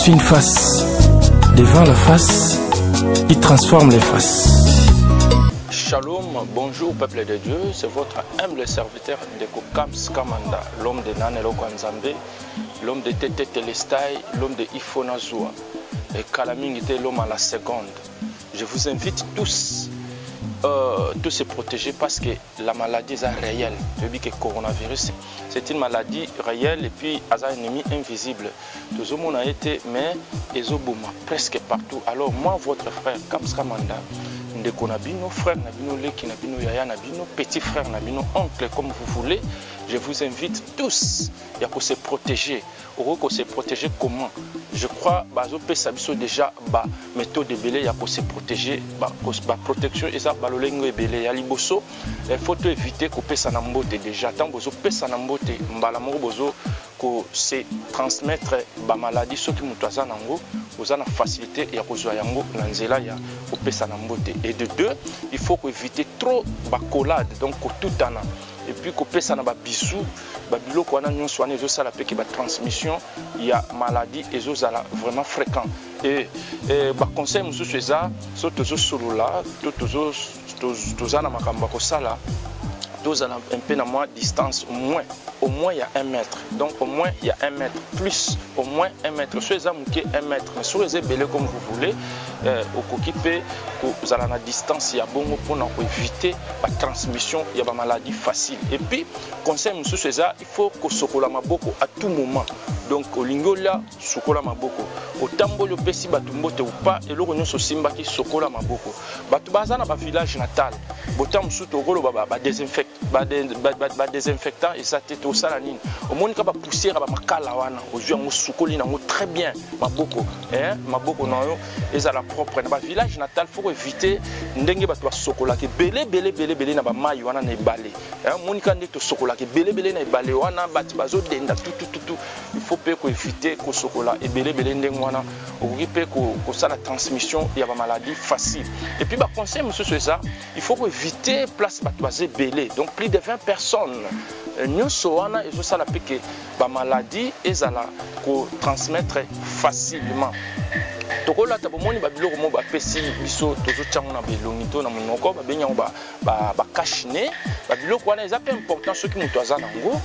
suis une face devant la face qui transforme les faces. Shalom, bonjour peuple de Dieu, c'est votre humble serviteur de Kams Kamanda, l'homme de Nanelo Kwanzambe, l'homme de Tete Telestai, l'homme de Ifona Zoua, et Kalaming était l'homme à la seconde. Je vous invite tous se protéger parce que la maladie est réelle. Je dis que le coronavirus, c'est une maladie réelle et puis un ennemi invisible. Tout le monde a été, mais ils ont presque partout. Alors moi, votre frère, Kams Kamanda, ndeko na bino, frère na bino, leki na bino, yaya na bino, petit frère na bino, oncle, comme vous voulez, je vous invite tous à se protéger. Pour se protéger comment? Je crois que déjà méthode de belé, il faut se protéger, protection et ça, il faut éviter que ça n'embote déjà. Tant que ça n'embote, que se transmettre la maladie, ceux qui nous vous avez la facilité et et de deux, il faut éviter trop de collade, donc tout en a. Et puis que ça n'a pas bisous, babilo qu'on a nous soigné ça la transmission, il y a maladie et ça vraiment fréquent. Et conseil monsieur c'est ça, surtout solo là, tous ana makamba ko sala. Un peu à moins distance, au moins il y a 1 mètre. Donc au moins il y a 1 mètre, plus au moins 1 mètre. Soit les amours 1 mètre, mais soit les ébélés comme vous voulez, au coquipé, vous allez à la distance, il y a bon pour éviter la transmission, il y a une maladie facile. Et puis, conseil monsieur César, il faut que ce soit beaucoup à tout moment. Donc au lingola, sokola maboko. Au tambo le pesi batumbote ou pas, et l'on se simba qui sokola maboko. Batubazana ba village natal. Botam suto golo ba désinfectant et ça tête au salanine. Au monde ka ba poussière ba makala wana, au jeu en sokoli na très bien maboko. Maboko na yo, et ça la propre na ba village natal faut éviter ndenge batwa sokola ke belé na ba mai wana na balé. Monika ndeko sokola ke belé na balé wana batibazo denda tout. Il faut éviter que ce soit et belé ndengwana que ça la transmission il y a une maladie facile. Et puis conseil monsieur c'est ça, il faut éviter place batouazé belé. Donc plus de 20 personnes nous soana et ça la pique la maladie et ça la transmettre facilement. Tokola tabomoni babiloko mo ba pesi biso tozo tsango na belongito na monoko ba benyango ba kashine babiloko wana eza pe important ceux qui mutu azana ngo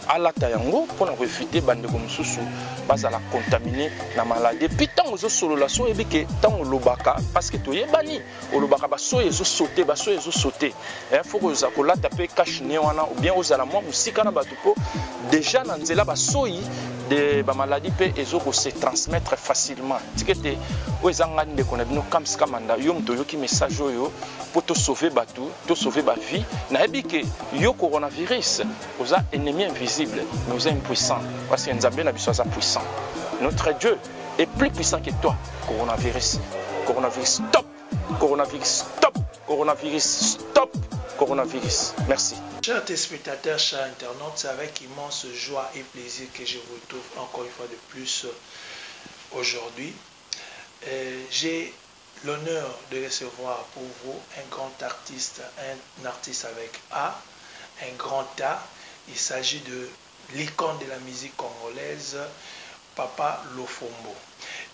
alata yango pour éviter bande comme susu bazala contaminé na maladie puis tant ozo solo la so ebike tant lobaka parce que toyebani olobaka ba so ezo sauter il faut que za kolata pe kashine wana ou bien ozala mo musika na batupo déjà na nzela ba soyi de ba maladie pe ezo ko se transmettre facilement. Tikete ozanga ndeko na bino Kams Kamanda yo mto yoki message oyo pour te sauver batou, te sauver ba vie. Na ebike yo coronavirus oza ennemi invisible mais oza impuissant parce que Nzambe na biso aza puissant. Notre Dieu est plus puissant que toi. Coronavirus stop. Coronavirus stop. Coronavirus stop. Coronavirus. Merci. Chers téléspectateurs, chers internautes, c'est avec immense joie et plaisir que je vous retrouve encore une fois de plus aujourd'hui. J'ai l'honneur de recevoir pour vous un grand artiste, un artiste avec A, un grand A. Il s'agit de l'icône de la musique congolaise, Papa Lofombo.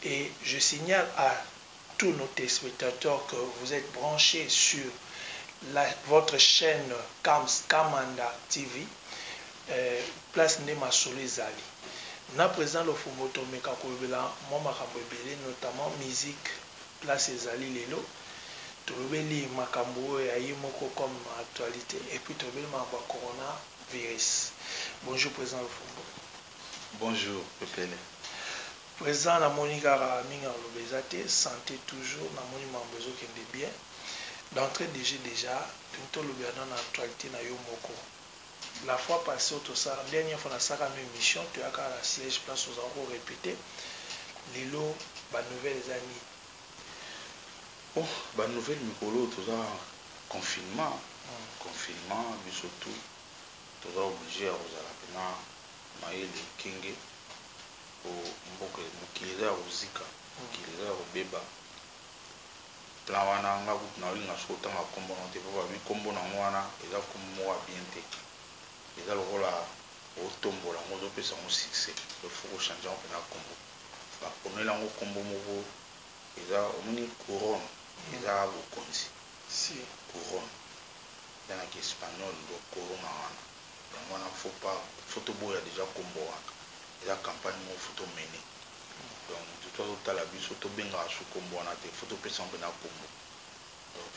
Et je signale à tous nos téléspectateurs que vous êtes branchés sur votre chaîne Kams Kamanda TV, place Nema Solé Zali. Na présent le Fombo Tomeka Kolbela, Mama Kambebele, notamment musique, place Zali Lelo, Tolobeli Makambo et Ayimoko comme actualité, et puis Tolobeli Mamba coronavirus. Bonjour, président le Fombo. Bonjour, Pepele. Président la Monika Minga Lobezate, santé toujours, na Moni Mambezo qui est bien. D'entrée déjà, tout le gouvernement dans l'actualité na Yomoko. La fois passée, la dernière fois, on a une émission, tu as qu'à la siège place aux encore répété. Lilo, la nouvelle année. Oh, la nouvelle Mikolo, tout ça, confinement. Confinement, mais surtout, tout ça obligé à vous appeler Maïle Kinge, au Mboke, Mukileza, au Zika, Mukileza, au Beba. Plan wana nga na linga sota nga kombo na te papa mi kombo na mwana eza kombo wa bien te eza lokola otombola ngo ozopesa ngo succès il faut changer en pena combo bakomela ngo combo moko eza omoni couronne eza bokonzi Si. couronne ezanaki espagnol do corona wana yango wana faut toboya déjà combo wana eza campagne moko faut tomene donc tozotala biso tobengaka su combo wana te faut topesa ngo mpena combo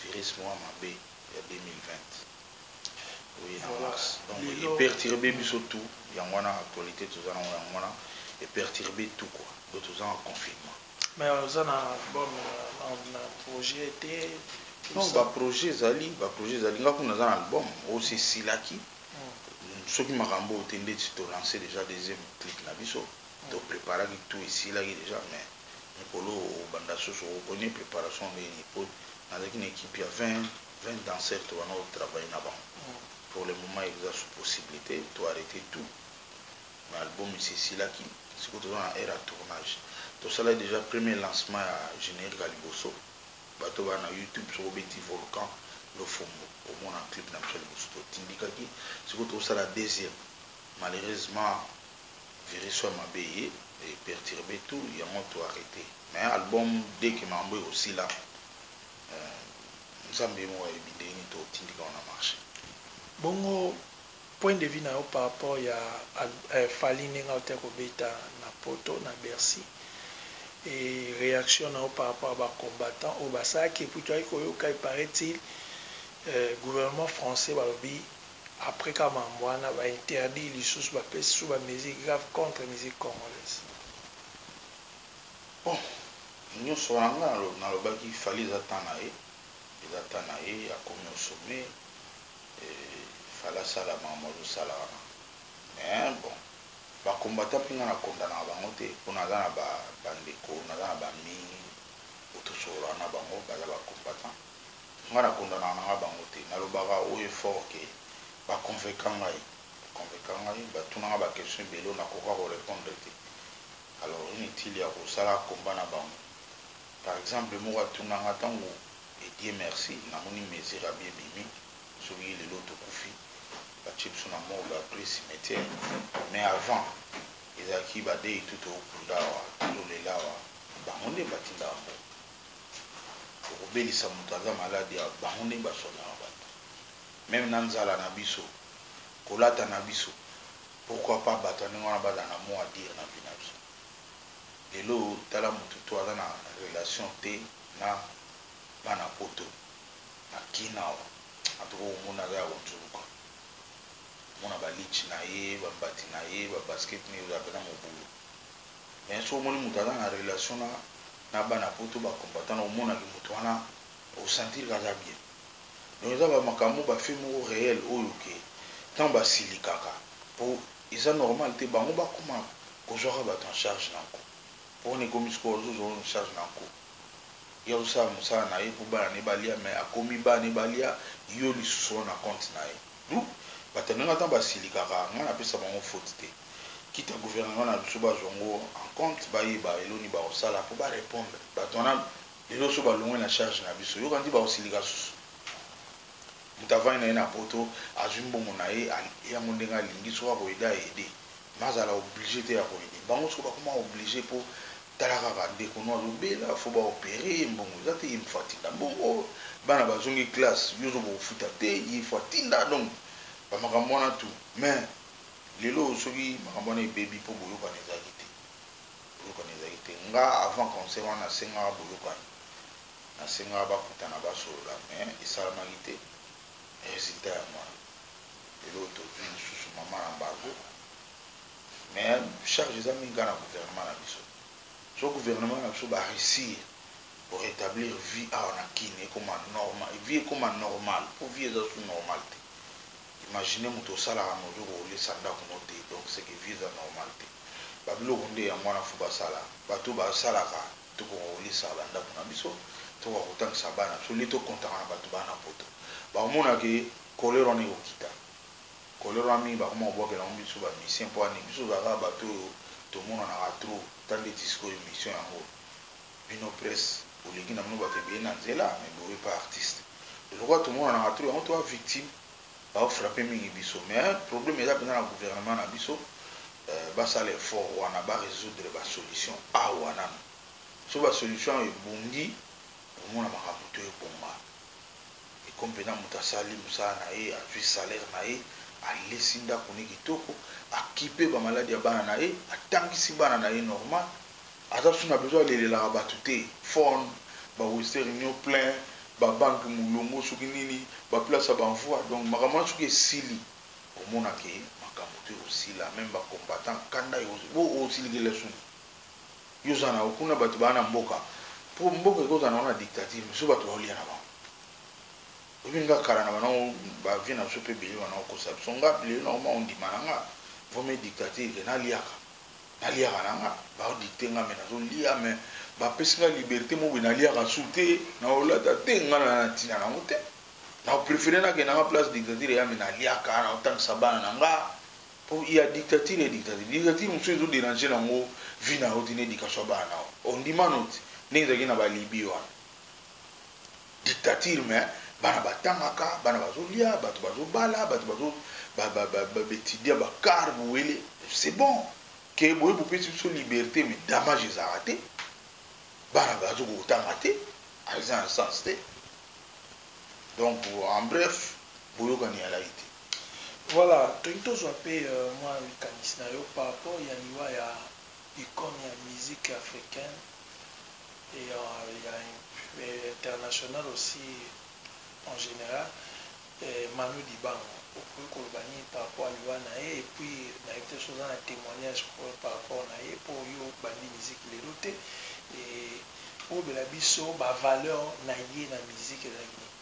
virus moko mabe ya 2020 oui en mars donc eperturbe biso tout yango wana actualité toza nango yango wana eperturbe tout quoi donc toza en confinement mais oza na album na projet te non baprojet ezali nga kuna naza na album oyo esilaki soki makambo ote ndeti tolance déjà deuxième clip na biso topreparaki tout esilaki déjà mais mikolo obanda soso okoni préparation nini po nazalaki na équipe ya 20 danseurs tobana otravaille na bango pour le moment exerce possibilité to arrêter tout mais album esilaki sikoyo toza na aire à tournage tosala déjà premier lancement ya générique ya liboso bato bana YouTube soko beti volcan lofombo omona clip na biso liboso totindikaki sikoyo tosala deuxième malheureusement virus ya mabe ye eperturbe tout yango to arrêté mais album dès que makambo ekosila nzambe moko ayebi ndenge totindika wana marché bongo point de vue na yo par rapport ya fali ndenge aotya kobeta na poto na Bercy et réaction na yo par rapport à bacombattant oyo basalaki epui toyaki koyoka paraît-il gouvernement français balobi après ka mambo wana bainterdit lisusu bapesi su bamusique grave contre musique congolaise bon nyonso wana nga nalobaki fali eza ta na ye akomi au sommet fali asala makambo azosala wana mais bon bakombata mpe nga nakondanaka bango te mpo naza na bandeko naza na bamingi otosolola na bango baza bakombata nga nakondanaka nanga bango te nalobaka oyo effort ke baconvaincre ngai batunanga baquestion ebele nakoka korépondre te alors inutile ya kosala komba na bango par exemple moko atunanga ntango edie merci namoni mesure abie bimi soki lelo tokufi batie biso na mort bapres cimetière mais avant ezalaki badei tu tokunda awa tololela awa bango nde batindaka mbo okobelisa moto aza maladi awa bango nde basonaka bato meme na nzala na biso kolata na biso pourquoi pas bato ndenge wana baza na mot à dire na vi na biso lelo tala motu to aza na relation te na bana poto na kina awa atoko omona aza ya konzuluka omona balitchi na ye bambati na ye babasket na ye oza pena mobulu mais so omoni moto aza na relation na bana poto bacombattant omonaki moto wana osentir kaza bien donc eza bamakambo bafe moko réel oyo ke ntango basilikaka po eza normal te bango bakoma kozwaka bato en charge na nko mpona ekomi sikoyo ozozwa en charge na nko ya osala mosala na ye mpo bana ne balia mais akomi bana balia yo lisusu wana na compte na ye donc bato ndenge ntango basilikaka ngai napesa bango faute te kita gouvernement na biso bazwa ngo en compte bayeba eloni bakosala mpo barépondre bato wana lelo so balongwe na charge na biso yoka ndi bakosilika susu moto avandi na ye na poto azwi mbongo na ye yango ndenge alingi soki akoyeda aede mazala oblige te ya koyede bango soki bakoma oblige mpo tala kaka ndeko no azobela fo baopere ye mbongo eza te ye mfo atinda mbongo bana bazongi classe yo ozoba kofuta te ye fo atinda donc bamakambo wana tu mais lelo soki makambo wana ebebi mpo boyokani ezalaki te nga avant concert wana nasengaka boyokani nasengaka bakutana basolola mais esalamaki te résultat ya mwana lelo tozwi lisusu mama na mbango mais charge eza mingi na gouvernement na biso so gouvernement na biso baréussir pour rétablir vie awa na kini ekoma normal vie ekoma normal po vie eza su normal te imagine moto osalaka mozo kolesa ndako no te donc c'est que vie eza normal te babiloko nde yango wana fo basala bato basalaka tokoka kolesaka bandako na biso tokoka kotangisa bana so le tokontaka na bato bana poto baomonake kolero wana ekokita kolero wana mingi bakoma kobwakela ngo biso bamisien mpo wana biso kaka bato oyo tomonanaka tro tande ti sikoyo émission yango bino presse olingi na mino bato ebeye na nzela mais boye pa artiste eloko tomonanaka tro yango toa victime ba frapper mingi biso mais problème eza pendant le gouvernement na biso basala effort wana ba résoudre ba solution wana so ba solution ebongi omona makambo to ebonga et comme pendant mutasali musala na ye azwi salaire na ye alesi ndako ne kitoko akipe ba maladi ya bana na ye atangisi bana na ye normal aza so na besoin alelelaka bato te phone ba Western Union plein ba banque mulongo soki nini ba place ya banvoi donc makambo wana soki esili omona ke makambo te osila même ba combattant kanda yo osilikele suni yoza na okuna bato bana mboka po mboka ekozala na wana dictature so bato baolia na bango obinga kala na bana bavie na biso mpe bele wana okosa biso nga lelo na oma ondima na nga vome dictature ke naliaka na nga baodicte nga me nazolia me bapesi nga liberté mo boye naliaka su te naolata te nga na ntina nango te naopréféré nakende nga place dictature eya me naliaka naotangisa bana na nga po ya dictature dictature mosusu ezoderange nango vi na yo tina éducation ya bana nao ondima noti ndenge ezalaki na balibi wana dictature me bana batangaka bana bazolia bato bazobala bato baétudia bakar boele c'est bon ke boye bopesi biso liberté mais damage ezalaka te bana bazokotanga te eza na sens te donc en bref boyokani alai te voilà toki tozwa mpe mwa likanisi na yo par rapport ya liwa ya icône ya musique africaine et ya international aussi en général Manu Dibango okoki koloba nini par rapport à liwa na ye et puis nayebi te soza na témoignage par rapport na ye mpo yo bandi musique lelo te obela biso bavaleur na ye na musique ezalaki nini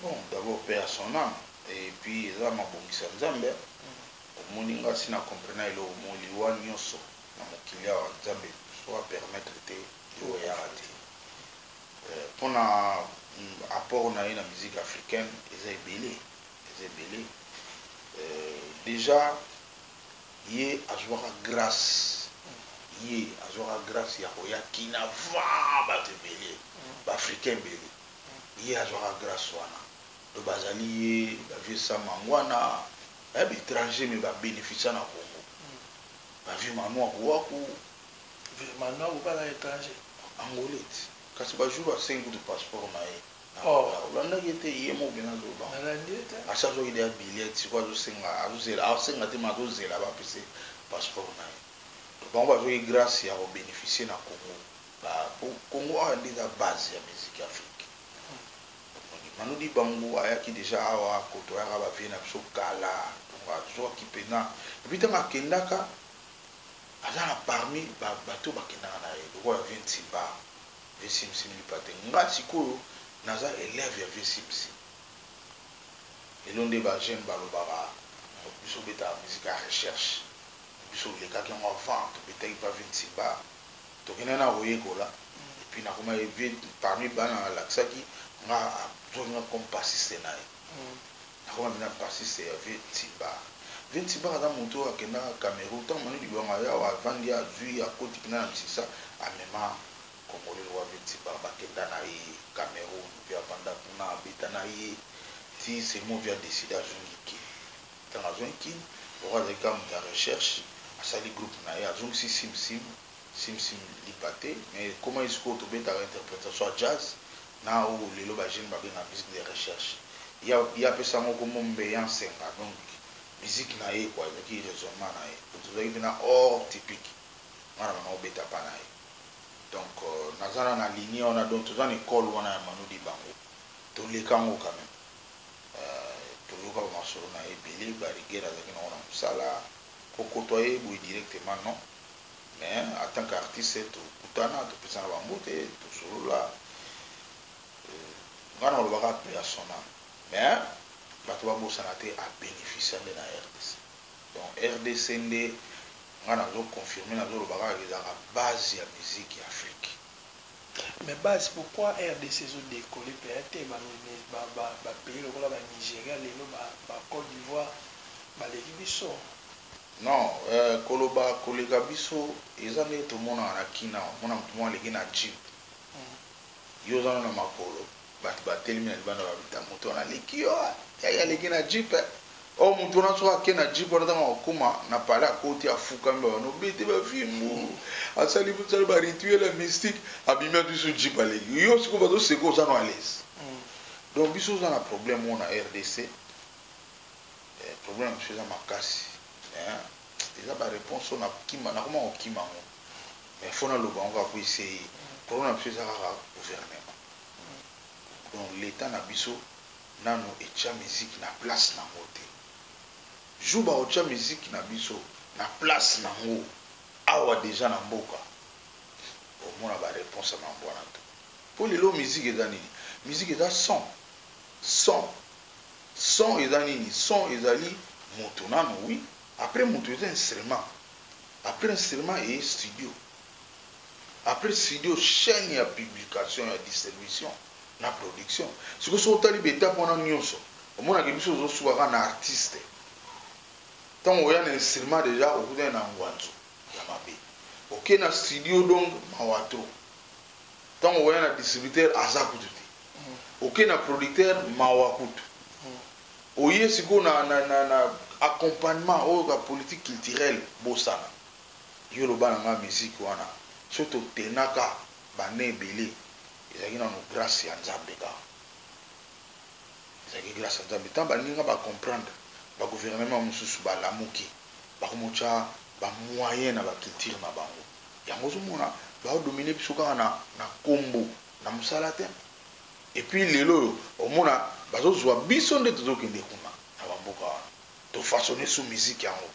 bon d'abord paix à son âme et puis eza mabongisa nzambe omoni nga si na comprena eloko moliwa nyonso na mokili awa nzambe so apermettre te yo eyaka te mpona apport na ye na musique africaine eza ebele déjà ye azwaka grâce ya koya kina va bato ebele baafricain ebele ye azwaka grâce wana to bazali ye bavie samangwana ya baétranger me babénéficia na congo bavie manua kowaku manua kobala étranger angolete kasi bajour basengi kutu passeport na ye olandaki ete ye mobena azoba asi azwaki deya billet siko azosenga te ma azozela bapese passeport na ye bango bazwaki grâce ya kobénéficie na congo congo awa nde eza base ya musique afrique Manu Dibango ayaki déjà awa koto ayaka bavie na biso kala donc azwaki mpena epuis ntango akendaka aza na parmi bato bakendaka na ye lokola vie ntimba vie simsim lipate nga sikoyo naza élève ya vie simsim lelo nde bajeune balobaka biso obetaka musique ya recherche biso olekaki yango avant tobetaki pa vie ntimba tokende na koyekola epuis nakoma vie parmi bana alakisaki nga azonga comme passiste na ye nakoma mpena passiste ya vie ntimba aza moto akendaka cameroun ntango Manu Dibango awa avandi azwi akoti mpena na misisa amema congolais wa vie ntimba bakenda na ye cameroun via avanda kuna abeta na ye ti seulement via décide azongi kini ntango azongi kini oko azalaki ka moto ya recherche asali groupe na ye azongisi simsim lipate mais koma ye sikoyo tobetaka interprétation ya jazz na oyo lelo bajeune babenga musique de recherche ye apesa yango komo mbeya nsenga donc musique na ye kwa ezalaki raisonnement na ye tozalaki mpena or typique wana bana obeta pa na ye donc naza na linie wana donc toza na école wana ya Manu Dibango toleka yango quand même toyoka bamasolo na ye ebele barigere azalaki nango na mosala kokotoye boye directement non mais en tant qu'artiste tokutana topesana bambote tosolola ngana olobaka pe ya sona mais bato babosana te abénéficia nde na RDC donc RDC nde nga nazoconfirme nazolobaka ezalaka base ya musique ya Afrique. Mais base pourquoi RDC ezodécolle peut-être bapays lokola banigeria lelo bacote d'ivoire baleki biso non koloba koleka biso eza nde tomonaka na kina omona moto moko aleki na jeep yo oza na makolo bato batelemi na libanda babita moto wana aleki yo ya leki na jeep o mutu na so ake na jeep na tanga okuma na pala koti afuka mba no bete ba fimu asali butsali ba rituel mystique abimia du so jeep aleki yo siko ba do seko za no à l'aise donc biso za na problème on a RDC problème c'est za makasi eza ba réponse na kima na comment okima mo mais faut na loba on va pour essayer problème c'est za gouvernement donc l'état na biso nano etia musique na place na moté juba otia musique na biso na place na ngo awa déjà na mboka au moins ba réponse na mbwana to pour les musique eza nini musique eza son eza nini son ezali moto nano oui après moto eza instrument après instrument et studio après studio chaîne ya publication ya distribution na production siko so tali beta pona nyonso omona ke biso zo suka na artiste tant oya na instrument déjà okuta na ngwanzo ya mabe ok na studio donc mawatro tant oya na distributeur azakutu ok na producteur mawakutu oye siko na accompagnement o ka politique culturelle bosana yo lo bana ma musique wana surtout tenaka bane belé ezaki na grâce ya Nzambe ka ezaki grâce ya Nzambe tant baninga ba comprendre ba gouvernement mususu ba lamuki ba komocha ba moyen na ba culture na bango yango zomona ba dominer biso ka na kombo na musala te et puis lelo omona bazozwa biso nde tozokende kuna na bamboka wana to façonner sous musique yango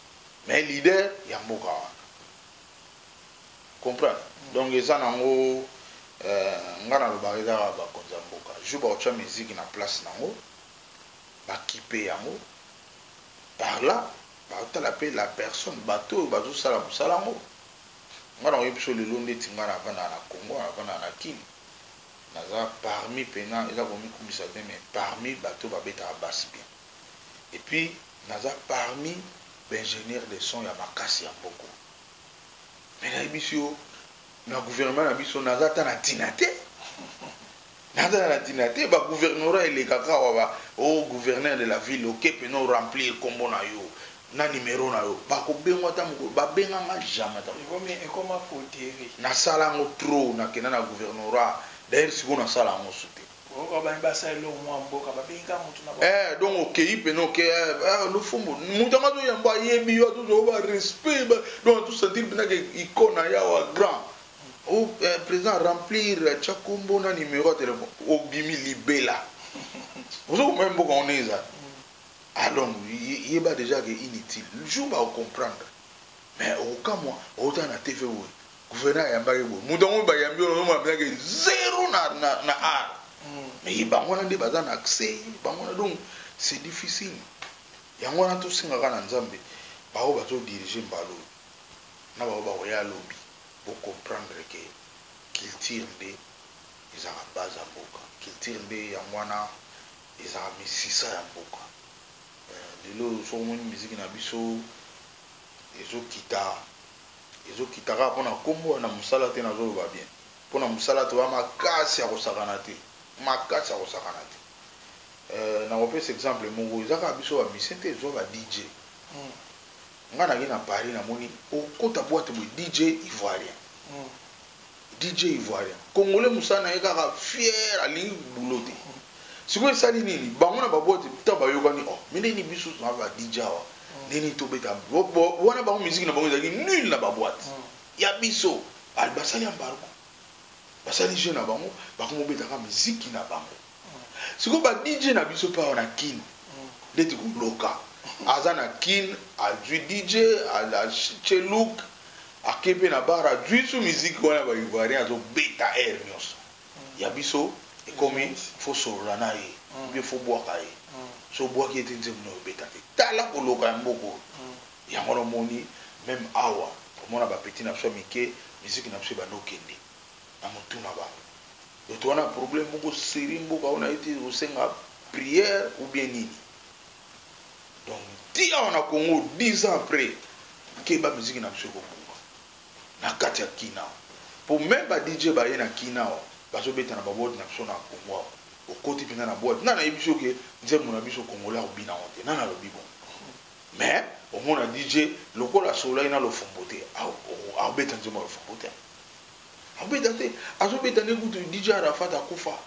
mais leader ya mboka wana comprendre donc eza nango nga na lobaka ezaka bakonzi ya mboka jour baotya musique na place nango bakipe yango par là baotala mpe la personne bato oyo bazosala mosala yango nga na oyebi biso lelo ndeti nga na avanda na Congo na avanda na Kini naza parmi pena eza komikumisa te mais parmi bato babetaka basi bien et puis naza parmi baingénieur de son ya makasi ya mboko mais nayebi biso na gouvernement na biso naza ta na ntina te naza na ntina te bagouverneura elekaka wa o gouverneur de la ville oke pena oremplir kombo na yo na numéro na yo bakobengwa ta moko babenganga jamais ta ekoma potere nasala yango trop nakenda na gouverneura d'ailleurs siko nasala yango su te donc okei pena oke lofumbu moto anga toyamba ayebi yo tozoba respect donc tosentir pena ke ikona yawa grand o président remplir tya kombo na numéro ya téléphone obimi libela ozokoma mboka wana eza alors yeba déjà que inutile le jour baocomprendre mais okamwa ota na tv oyo gouverneur ayambaki boye moto yango bayambi oyo omapesaki zéro na art mais bango wana nde baza na accès bango wana donc c'est difficile yango wana tosengaka na Nzambe bao bazodirige mbala oyo na bao bakoya lobi bocomprendre ke culture nde ezaka base ya mboka culture nde yango wana ezaka misisa ya mboka lelo somoni miziki na biso ezokitaka mpona kombo na mosala te nazoloba bien mpona mosala te wa makasi ya kosakana te makasi ya kosakana te nakopesa exemple moko ezaka biso bamisien te ezwa ba DJ nga naki na Paris namoni okota boîte boye DJ ivoirien DJ ivoirien congolais mosala na ye kaka fier alingi bulo te sikoyo esali nini bango na baboîte ta bayokani me ndeni biso na ba DJ awa ndeni tobeta wana bango musique na bango ezalaki nul na baboîte ya biso basali embargo basali jeu na bango bakomobetaka musique na bango sikoyo ba DJ na biso mpe awa na Kini ndeti koloka aza na Kini adwi DJ cheluk akepe na bar adwi su musique wana ba ivoirien azobeta air nyonso ya biso ekomi fo solola na ye bien fo bwaka ye so bwaki ete nzembo na obeta te tala koloka ya mboko yango nomoni même awa omona bapeti na biso ya mike musique na biso ebandokende na motu na bango yoto wana problème moko seri mboka wana ete osenga prière ou bien nini donc ti awa na Congo 10 ans après keba musique na biso ekobuka na kati ya Kina po même ba DJ baye na Kina bazobeta na babote na biso na Congo au côté de la boîte. Non, il faut que nous avons congolais au bina honte. Non, le bibon. Mais au moins DJ, le col à soleil dans le fond beauté. Ah, bête en le fond beauté. Ah, bête en té. Ah, bête en écoute DJ Arafat à Koufa.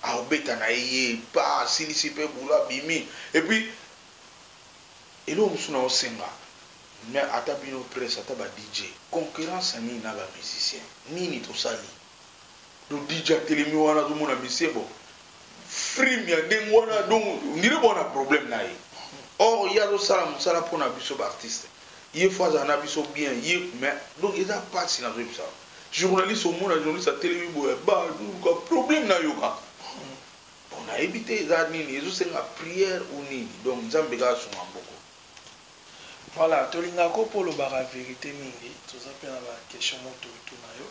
Ah, bête en aïe, pas si si peu boula bimi. Et puis, et là on s'en senga. Mais à ta bino presse, à ta ba DJ. Concurrence ni na ba musicien. Ni tout ça li. Le DJ télémi wana tout mon musicien bon. Free mi ndeng wana donc ni le bon problème na yi. Or il y a do sala musala pour na biso ba artiste. Il faut ça na biso bien, mais donc il a pas si na zo ça. Journaliste au monde journaliste à télémi bo ba donc problème na yo ka. On a évité ça nini, ils ont prière ou nini. Donc Nzambe ga so mboko. Voilà, tolingako pour le bar vérité mingi, tout ça peut avoir question moto tout na yo.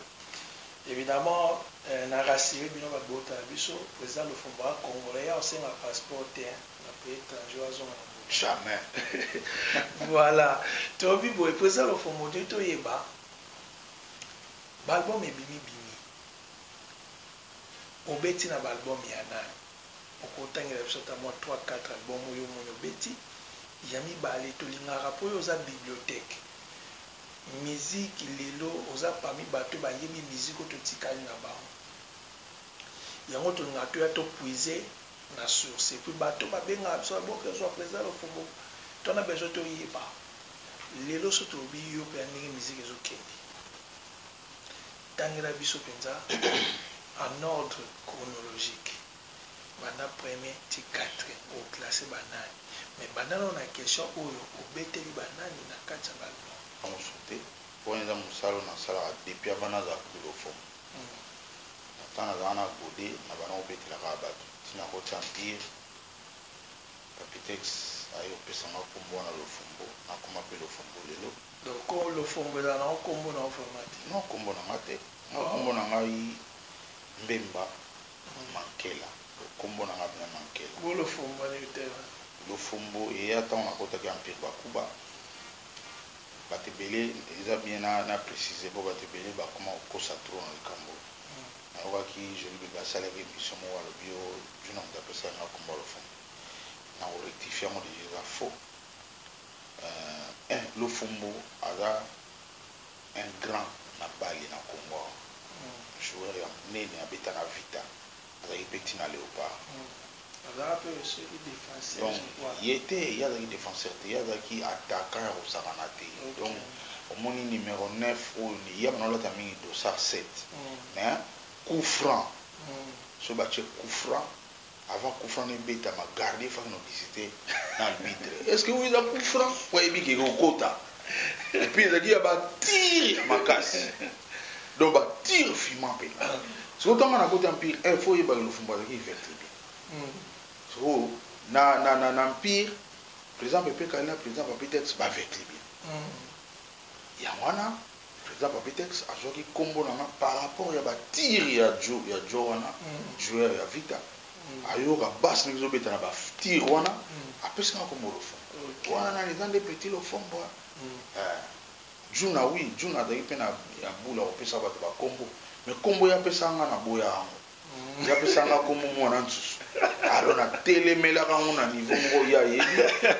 Évidemment, na rassuré bino ba bota biso, président le Fomba congolais aussi un passeport na pays étranger à zone. Jamais. Voilà. To bi boy président le Fomba to yeba. Album e bimi bimi. Obeti na album ya nani. Okotangela biso ta mo 3 4 album yo mo beti. Yami balé tolingaka po yo za bibliothèque. Musique lelo oza parmi bato ba yemi musique to tikali na ba. Yango to ngato ya to puiser na source puis bato ba benga so bo que soit président le Fombo. To na besoin to yeba. Lelo so to bi yo pe ndenge musique ezo kendi. Tangela biso penza en ordre chronologique. Bana premier ti 4 au classé banani. Mais banani on a question oyo obeteli banani na kati ya balbo. On sauté pour un musalo na sala depuis avant na za kulo fo. Tana zana bodé na bana obetela ka bato. Tina ko champier. Capitex ayo pesa na kumbona lo fombo na kuma pe lo fombo lelo. Donc ko lo fombo da na kombo na format. Non kombo na mate. Na kombo na ngai Mbemba Mankela. Kombo na ngai na Mankela. Ko lo fombo na yutela. Le fombo et attend la côte de l'Empire Bakuba. Batebele, ils ont bien précisé pour Batebele, comment on cause à trop dans le Cambo. On voit que je lui ai salé avec mission à le bio, je n'ai pas ça dans le fond. On a rectifié mon déjà faux. Le fombo a un grand na bali na Congo. Joueur né na beta na vita, avec petit na léopard. Donc, il y a des défenseurs, il y a des attaquants au Saranate. Donc, au moins numéro 9, il y a un autre ami de ça 7. Mais coup franc, ce bâtiment coup franc, avant coup franc, il y a gardé, il faut nous visiter dans le vitre. Est-ce que vous avez un coup franc? Oui, il y a un quota. Et puis, il y a un tir à ma casse. Donc, il y a un tir fumant. Si vous avez un côté empire, il faut y avoir le fond de qui fait très bien. So, na empire, président Pepe Kalina, président Papitex, va avec les bien. Yawana, président Papitex, a joué combo par rapport à tir, il y a Joana, joueur, il y a Vita. Ayo, la basse, nous avons un tir, wana, après ça, on a le fond. Wana, les gens des petits, le fond, Juna, oui, Juna, il y a un boule, on peut savoir combo. Mais combo, il y a un peu ça, on a boya. Il y a un comme moi alors na télémela na niveau ya yebi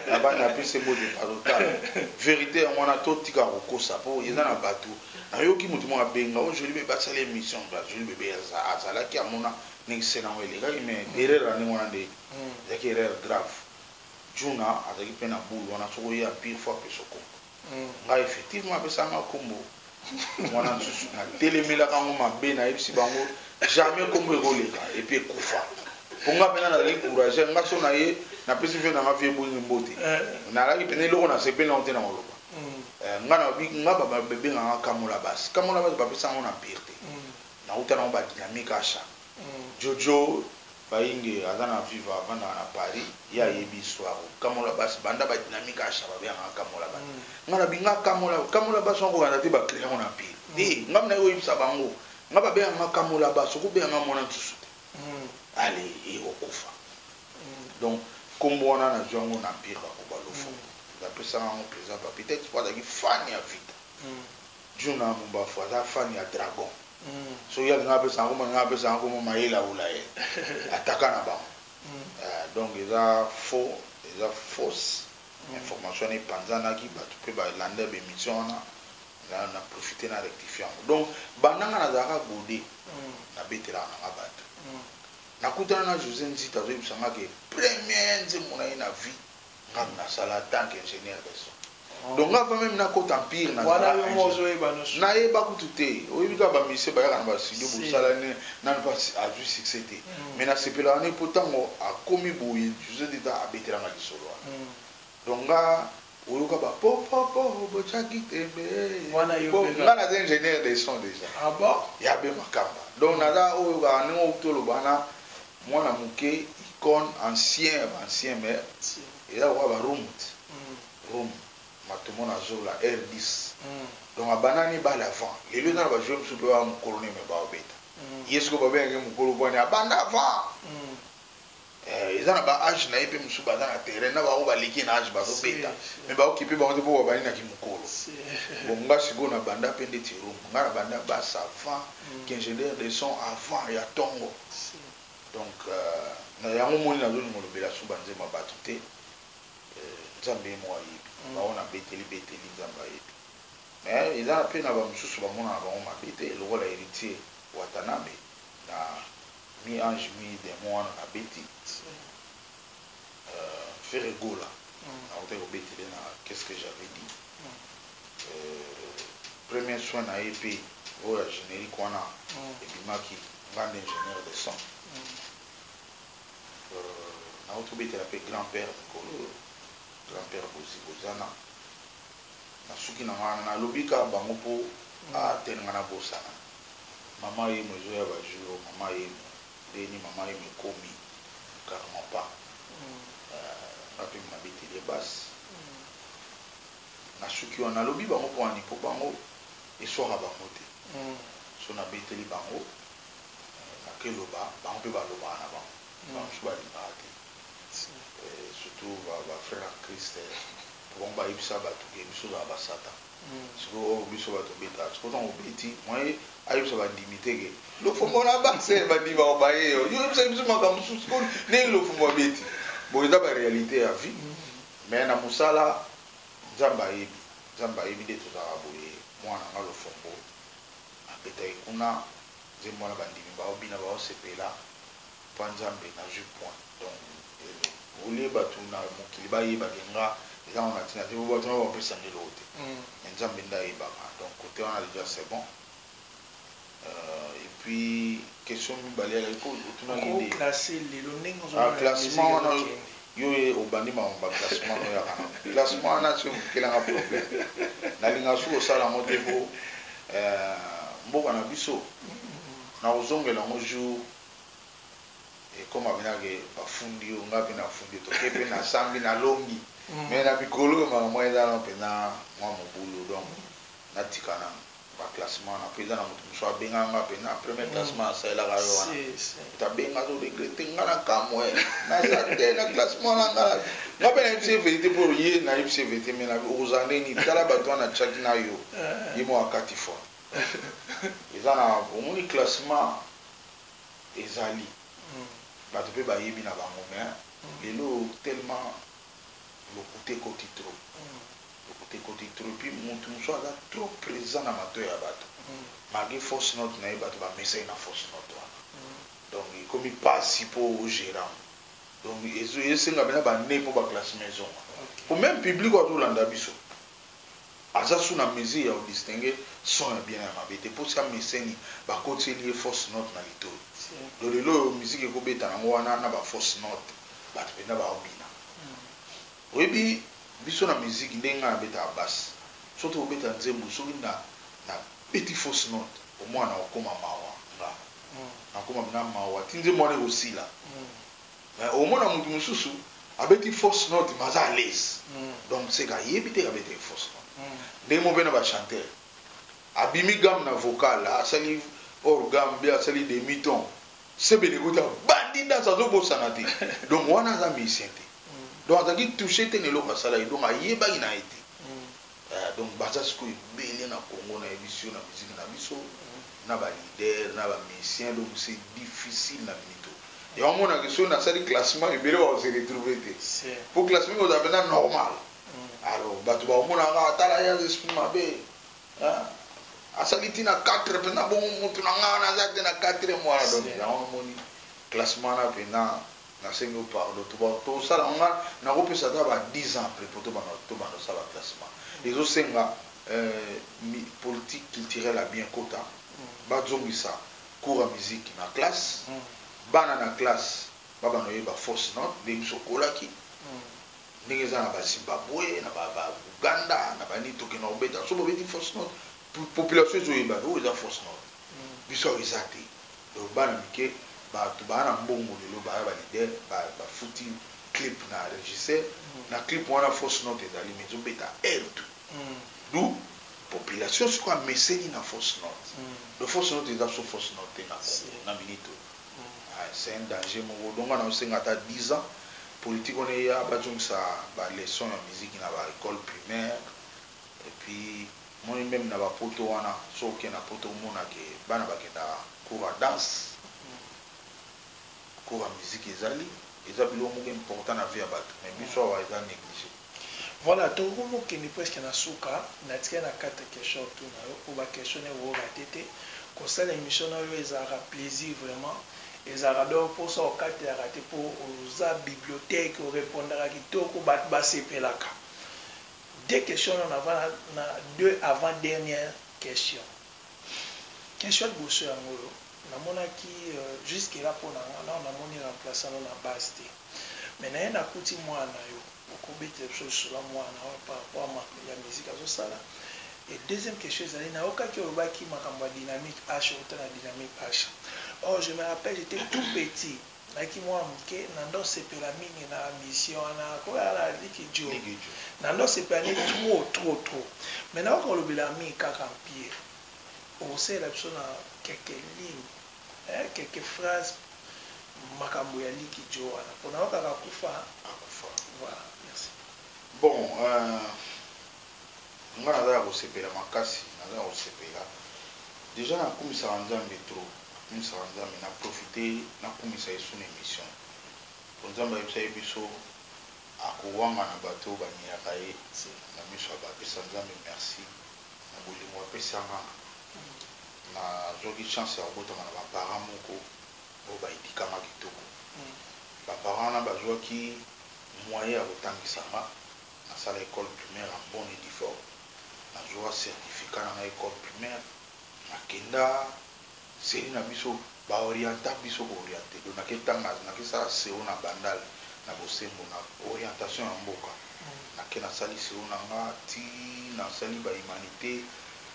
na bana pese mode total vérité on a tout tika kokosa po yeza na bato na yoki mutu mo abenga o joli be basala émission ba joli bebe azala ki amona nexena wele ga mais erreur ni mona de yaki erreur grave juna azaki pena bulu wana soko ya pire fois que soko nga effectivement pesa nga kombo mwana nsusu na télémela kango mabe na yebisi bango jamais kombo ekoleka et puis kufa ponga pena na encourager nga so na ye na pesi fe na ma vie bongi mbote na la ki pene loko na sepe na otena ngoloba nga na bi nga baba bebe nga kamola bas ba pesa ngona pirte na utana ba dynamique acha jojo bainge azana viva avanda na Paris ya yebi soir kamola bas banda ba dynamique acha ba nga kamola bas nga na bi nga kamola bas ngo kana te ba créer ngona pirte nga na yo yibisa bango nga ba be nga kamola bas ko be nga mona tsusu allez et au Koufa. Donc, comme on a un empire au Balofon, d'après ça, on présente peut-être pour la fan à vite. Juna Mumba Fada fan à dragon. so ya nga pe sango nga pe sango mo mayela ulaye ataka na ba donc eza faux eza fausse information ni panzana ki batu pe ba lande be mission na profiter na rectifier donc bananga na zaka godé na betela na batu na kutana na José Nzita zo bisanga ke premier nzemona ina vie ngam na sala tant qu'ingénieur de son donc nga fa même na côté empire na voilà yo mozo e banos na e ba kutute o yibika ba mise ba ya na ba studio bu sala ne na pas a vu succès mais na sepela ne potango a komi boye José Nzita a betela na lisolo donc nga oyoka ba po bo chaki tembe wana yo nga na ingénieur de son déjà ah bon ya be makamba donc na da oyoka ne o tolo bana mwana muke icône ancien mais et là on va room matomona zola R10 donc abanani ba l'avant et lui na ba jouer super wa mukolo ne me ba obeta yesko ba benge mukolo boni abanda avant ils ont ba âge na ipe musuba na terrain na ba o ba liki na âge ba obeta mais ba okipe ba on po ba ni na kimukolo bon nga siko na banda pende ti room nga na banda ba savant qu'ingénieur de son avant ya tongo donc na yango moni na zone molobela suba nzema batu te nzambe mo ayibi baona beteli nzambe ayibi mais ils ont appelé na ba mususu ba mona ba ma bete le rôle héritier Watanabe na mi ange mi démon na beti faire gola na ote ko beteli na qu'est-ce que j'avais dit premier soin na EP oya générique wana ebimaki grand ingénieur de son na otobetela pe grand-père mikolo grand-père bozana na suki na ngana na lobika bango po atenga na bosana mama ye mozo ya bajuro mama ye deni mama ye mekomi carrément pas ape na beteli bas na suki wana lobi bango po ani po bango eswaka bango te so na beteli bango na keloba bango pe baloba na bango bango te surtout ba frère Christ bon ba ibisa ba to biso ba basata siko biso ba to beta siko ton obeti moi ayibisa ba limité ke lo fomo na ba se ba di ba ba yo ibisa biso makam siko ne lo fomo beti bo eza ba réalité ya vie mais na musala zamba ibi de to za boye mwana ngalo fomo apeta ikuna zemona ba ndimi ba obina ba osepela panzambe na ju point donc oli batu na mokili bayeba kenga eza na tina te batu na bapesa ngelo te nzambe ndayebaka donc côté wana déjà c'est bon et puis question mibale ya ko tuna ngide classer lelo ndenge classement wana yo obandi ma classement ya kana classement na so kila nga problème na linga su osala mote po mboka na biso na ozongela mo jour et comme abenake bafundi ngapi na fundi to kepe na sambi na longi mais na bikolo ma moeda na pena mwa mobulu donc na tikana ba classement na pesa na mutu so abenga ngapi na premier classement ça la ga wana ta benga to regretter ngana kamwe na sa na classement na ngala ngapi na FCVT pour ye na FCVT mais na ozane ni tala bato na chat na yo yimo akati fort ezana omoni classement ezali bato pe bayebi na bango mais lelo tellement le côté trop et puis mutu muso aza trop présent na mato ya bato malgré force note na ye bato bamesai na force note wana donc ekomi pasi mpo gérant donc esenga bena bane mpo baklasse maison po même public azolanda biso aza su na mesure ya odistingue son ya bien ya mabe te mpo si ameseni bakotieli ye force note na litoi do lelo oyo musique ekobeta nango wana na baforce note bato mpena baobina oyebi biso na musique ndenge nga nabetaka basi soki obeta nzembo soki na beti force note omwana okoma mawa nga nakoma na mawa ti nzembo wana ekosila mais omona mutu mosusu abeti force note maza à l'aise donc seka yebi te abetaki force note ndenge mo mpe na bachanteur abimi gamme na vocal asali orgam be asali demi-ton sebele kota bandi danse azobosana te donc wana aza musicien te donc azalaki touché te na eloko asala ye donc ayebaki na ye te donc baza sikoyo ebele na Congo na émission na musique na biso na ba leader na ba musicien, donc c'est difficile na minito et on mona que so na sali classement ebele ba se retrouver te pour classement on a normal alors bato ba mona nga tala ya esprit mabe asaliti na 4 pena bon mutu na nga na zakte na 4 mois donc ya on moni classement na pena na sengo parlo to sala nga na kopesa ta ba 10 ans après pour to ba ça ba classement les autres senga politique culturelle a bien quota ba zongisa cours à musique na classe bana na classe baba no yeba force note de bisokola ki ndenge za na ba Zimbabwe na ba Uganda na ba ni toke na obeta so bobeti force note population zo yeba o za force note biso ezate donc bana mike ba to bana mbongo lelo ba leader ba futi clip na regisser na clip wana force note ezali mezo beta tout d'où population ce quoi meseni na force note le force note est sur force note na minito c'est un danger mon donc on a aussi ngata 10 ans politique on est ba jongsa ba leçon na musique na ba école primaire et puis moi même na ba poto wana so ke na poto mona ke bana ba kenda cours à danse cours à musique ezali ezabilo mo important na vie ba mais biso wa eza négligé. Voilà, tout le monde qui est presque na souka, na tia na 4 questions tout na yo, pour ba questionner wo ba tété, comme ça l'émission na yo ezara plaisir vraiment, ezara donc pour ça au 4 ya raté pour za bibliothèque au répondre à kitoko ba sepelaka. Deux questions on avant na deux avant dernière question. Question de bosseur ngolo, na mona ki jusqu'à là pour na on a moni remplaçant na base té. Mais na kuti mwana yo okobete sur la mwana par rapport à la musique azosala. Et deuxième question c'est na okaki obaki makambo dynamique H autant la dynamique H. Oh je me rappelle j'étais tout petit naki moi muke nando sepela mingi na mission na ko ala likijo nando sepela ni trop maintenant quand le bilami kaka pied on sait la personne quelques lignes quelques phrases makambo ya likijo wana pona okaka kufa akufa. Voilà, merci. Bon nga naza ko sepela makasi naza ko sepela déjà na kumisa nzambe trop kumisa nzambe na profiter na kumisa yesu na émission pour nzambe yebisa biso akowanga na bato banyaka ye na miso abapesa nzambe merci na bolimo apesanga na zoki chance ya kobotama na baparent moko oyo baedikanga kitoko baparent na bazwaki moyen ya kotangisanga nasala école primaire en bonne et due forme nazwa certificat na école primaire nakenda seri na biso baorienta biso kooriente do naketanga nakesala seo na bandal na bosembo na orientation ya mboka nake nasali seo na nga ti nasali bahumanité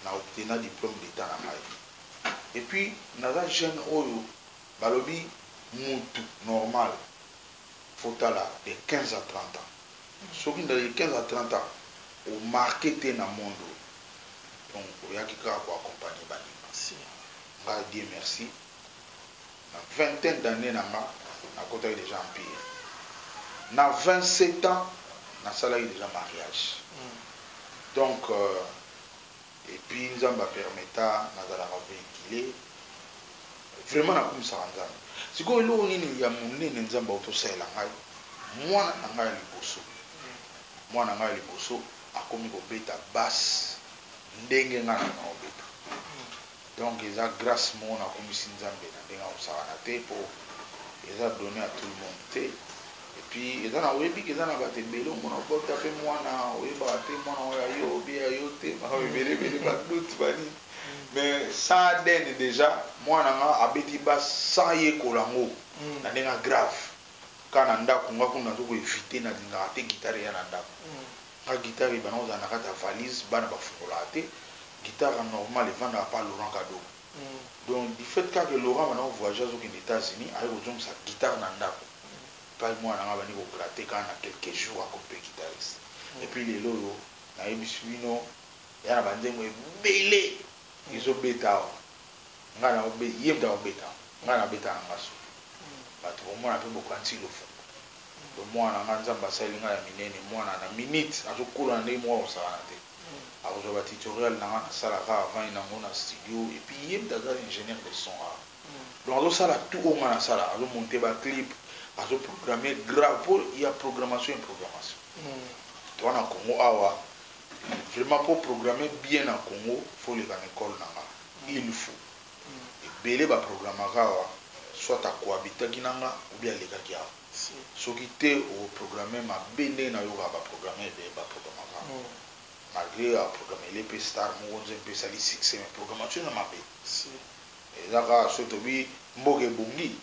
na obtena diplôme d'état na ngai et puis naza jeune oyo balobi mutu normal fotala de 15 à 30 ans soki de 15 à 30 ans au marqué te na monde donc oyaki kaka koaccompagner banima nga die merci na vingtaine d'années na nga nakotaki déjà empire na 27 ans nasalaki déjà mariage donc et puis nzambe apermeta nazalaka véhicule vraiment nakumisaka nzambe sikoyo eloko nini ya monene nzambe autosalela ngai mwana na ngai ya liboso mwana na ngai ya liboso akomi kobeta base ndenge ngai na kobeta donc eza grâce moko nakomisi nzambe na ndenge akosakana te mpo eza donné à tout le monde te et puis eza na oyebi eza na bato ebele omona okota mpe mwana oyebaka te mwana oyo ayo obi ayo te makambo ebelebele baduti banini mais sans ADN déjà mwana nga abeti base sans yekola ngo na ndenge grave kana ndako nga kuna nzoko éviter na dinga te guitare ya na ndako ka guitare bana oza na kata valise bana bafungola te guitare normal evanda pas Laurent Kado donc du fait que Laurent bana voyager aux États-Unis avec ozong sa guitare na ndako pas moi na nga bani ko gratter kana quelques jours à couper guitariste et puis les lolo na ebisuino ya na bandengo ebele izobeta nga na obe yebda obeta nga na beta na ngaso bato bomona pe bokanti lofungo do mwana nga nzamba sali nga ya minene mwana na minute azokula ndenge mwa osana te akozwa tutoriel nanga nasalaka avant nango na studio et puis ye daza ingénieur de son donc azosala tout oyo nga nasala azomonte baclip azoprogrammer grave po ya programmation et programmation toa na Congo awa vraiment pour programmer bien na Congo faut leka na école nanga il faut ebele baprogramaka awa soit akohabitaki nanga ou bien alekaki awa soki te oprogramme mabe ndenge nayoka baprogramme ebele baprogramaka malgré programme les star moko nze mpesali succès mais programmation na mabe ezaka so tobi mboka ebongi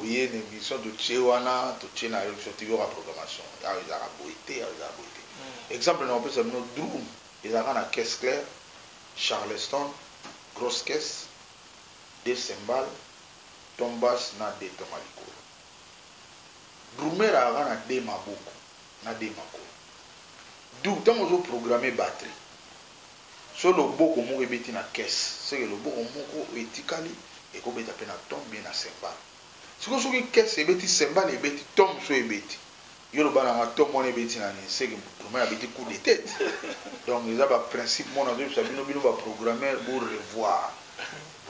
oye na émission totie wana totie na émission toyoka programmation awa ezaka boye te awa ezaka boye te exemple na opesa bino drum ezalaka na caisse claire charleston grosse caisse deux cymbales tombas na deux toma likolo drummer azalaka na deux maboko na deux makolo donc ntango ozoprogramme batterie so loboko moko ebeti na caisse seke loboko moko etikali ekobeta mpe na tom bien na cymbale soki caisse ebeti cymbale ebeti tom so ebeti yo loba nanga tom wana ebeti na nini seke drummer abeti coup de tête donc eza baprincipe mona ozoyebisa bino baprogrammeur pour revoir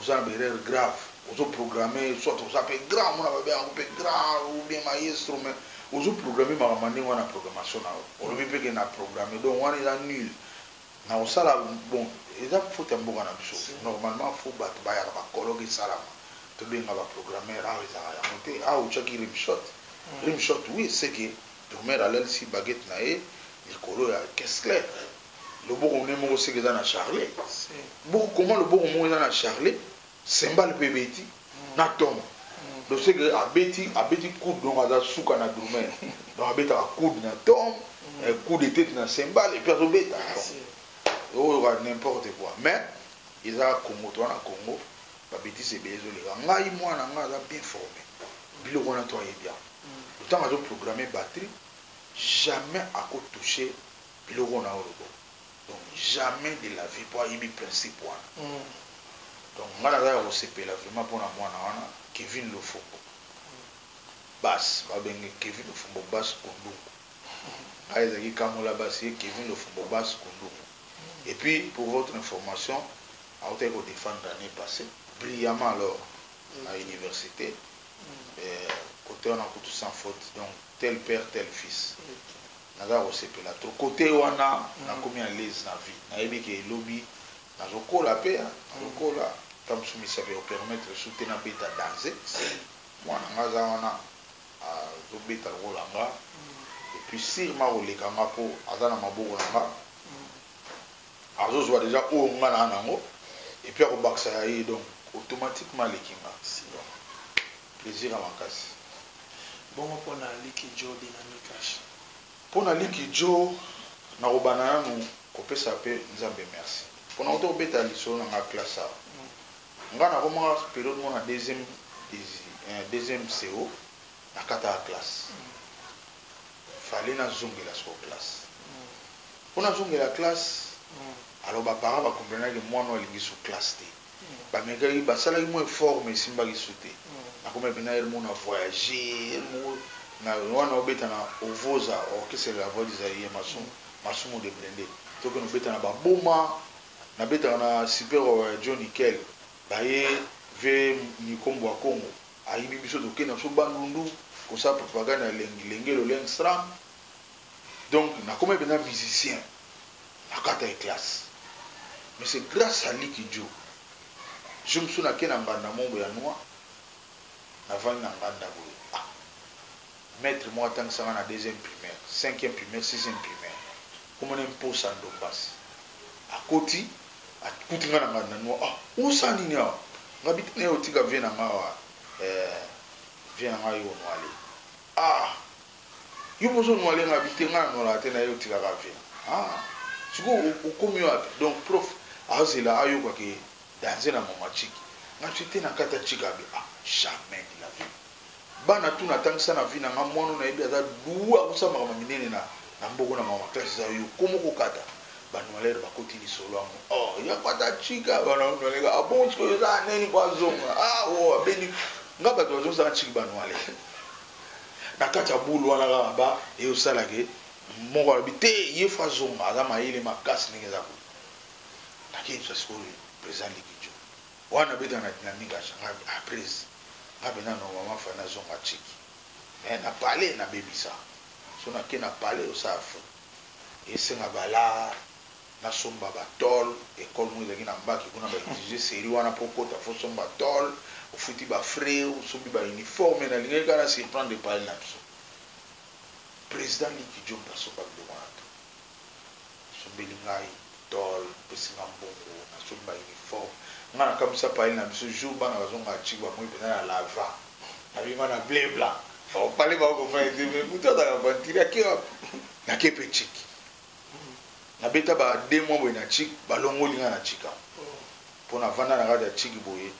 oza na baerreur grave ozoprogramme soit oza mpe grand mona babe yango mpe grand ou bien maestro mais ozoprogramme makambo ndenge wana programmation na yo olobi mpeke na programme donc wana eza nul na osala bon eza faute ya mboka na biso normalement fo bato bayaka bakoloke esalama tobenga baprogrammeur awa ezaka yango te awa otiaki rimshot oui seke drummer alalisi baguette na ye likolo ya caisse claire loboko ne moko seke eza na charlet comment loboko moko eza na charlet cymbale mpe ebeti na tom donc seke abeti coude donc aza suka na drummer donc abetaka coude na tom coup de tête na cymbale et puis azobeta oyoka n'importe quoi mais eza Congo to wana Congo babetisi ebele ezoleka ngai mwana ngai aza bien formé biloko wana to ayebi yango ntango azoprogramme batterie jamais akotouche biloko na oyo loboko donc jamais de la vie po ayebi principe wana donc ngai naza ya kosepela vraiment mpona mwana wana Kevin Lofombo bas babenge Kevin Lofombo bas kondungu ngai ezalaki kamola basi ye Kevin Lofombo bas kondungu. Et puis, pour votre information, à hauteur de défendre l'année passée, brillamment alors à l'université, côté on a tout sans faute, donc tel père, tel fils. Naga osepe la trop côté on a commis à l'aise dans la vie. Na ebi ke lobby na zoko la paix, zoko la comme soumis ça peut permettre de soutenir un bêta danser. Moi na za wana zo bêta rolanga. Et puis si ma rolekanga po azana maboko nanga. Azozwa déjà au ngana nango et puis akobakisa ya ye donc automatiquement lekinga plaisir à makasi bongo mpona Liki Jo Dynamic Cash mpona Liki Jo nakobana nanu kopesa mpe nzambe merci mpona koto kobeta lisolo nanga classe awa nga nakomaka période mona deuxième CO nakataka classe fale nazongela soko classe mpo nazongela classe alors baparents bakomprenaki mwana alingi su classe te bamekaki basalaki mo effort mais esimbaki su te nakomi mpena ele mo na voyager na wana obeta na ovoza orchestre la voix d'Isaïe masumu de blende toke nobeta na baboma nabetaka na super John Nickel baye ve mikombo ya Congo ayibi biso tokende na so bandundu kosala propagande ya lengelo lengstram donc nakomi mpena musicien nakata e classe mais c'est grâce à Liki Jo je me suis naké na nganda mongo ya noir navandi na nganda boye maître mo atangisanga na deuxième primaire cinquième primaire sixième primaire komona mposa ndombasi akoti akutinga na nganda noir osa nini awa ngabiti na yo tika vie na ngawa vie na ngawa yo noale yo bozo noale ngabiti nga na nola te na yo tika ka vie siko okomi wapi donc prof azela ayokaki danser na mama chiki nga te na kata chika bi jamais de la vie bana tu natangisa na vie na nga mwana na yebi aza duwa akosambaka minene na mboko na mama classe za yo komo kokata banwalere bakoti lisolo yango ya kwata chika banwaleka bon siko eza neni kwa zonga abeni nga bato bazosala chiki banwalere na kati ya bulu wana kaka ba eyosalake moko alobi te ye fa zonga aza mayele makasi ndenge eza nakei sikoyo président Likijo wana beta na dynamique achanga après ngabe na normalement fa na zonga chiki mais na parler na bebisa so na ke na parler osafu esenga bala na somba batol école mo ezaki na mbaki kuna ba exige série wana pokota fo somba tol ofuti ba frère osombi ba uniforme na lingi kana surprendre de parler na biso président Likijo pasomba wana to sombeli ngai tol pesinga mbongo na somba uniforme ngana kamisa parler na biso jour bana bazonga chikwa mo ipena na lava na bima na bleu blanc on parler ba ko fa mais muto da ba tira ke na ke pe chiki na beta ba 2 mois boy na chik balongoli nga na chika pona vanda na radio chiki boye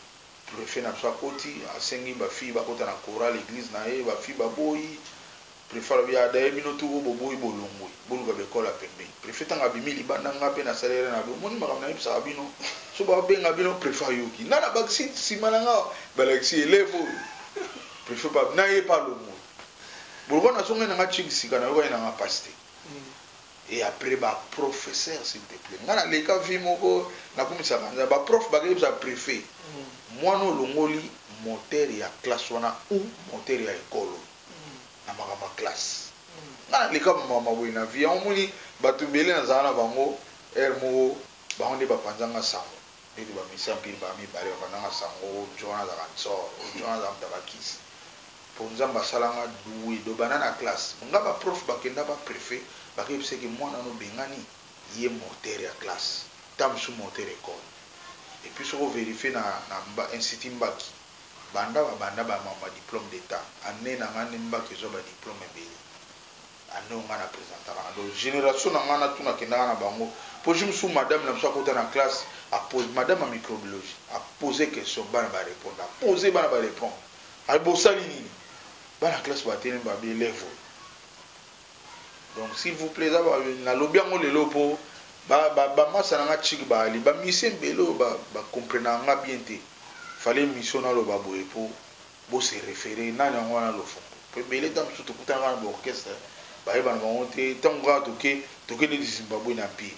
préfet na so koti asengi ba fille ba kota na chorale l'église na e ba fille ba boyi préfet bia da bino tu bo boyi bolongoi boluka be kola pembe préfet nga bimili banda nga pe na salaire na bo moni makam na ibsa bino so ba benga bino préfet yoki nana ba si malanga balaxi élève préfet ba na e pa longo bolko na songa na chiki sika na yo na nga pasteur et après ba professeur s'il te plaît ngana leka vi moko na kumisa kanza ba prof ba kebisa préfet moi no longoli moteur ya classe wana ou moteur ya école na makama classe ngana leka mama boy na vi omoni batubele na zana bango ermo ba onde ba panzanga sango ndi ba misampi ba mi bare ba panzanga sango jona za kanso jona za mtabakisi ponza basalanga doué do banana classe ngaba prof ba kenda ba préfet bakay biseki mwana no bengani yé moteur ya classe tam sous moteur école et puis on vérifier na institut Mbaki banda ba mama diplôme d'état année na ngani Mbaki zo ba diplôme mbeli année ngana présenter donc génération na ngana tuna kenda na bango po jimsu madame na mso kota na classe a pose madame en microbiologie a poser question bana ba répondre a poser bana ba répondre a bosali nini bana classe ba tene ba bi élève. Donc s'il vous plaît, na lobby ngo lelo po ba masa na chiki ba ali ba mission belo ba comprendre nga bien te. Fallait mission na lo ba boye po bo se référer na na ngwana lo fo. Pe bele tam surtout kutanga na orchestre. Ba eba na monte tanga toke de Zimbabwe na pi.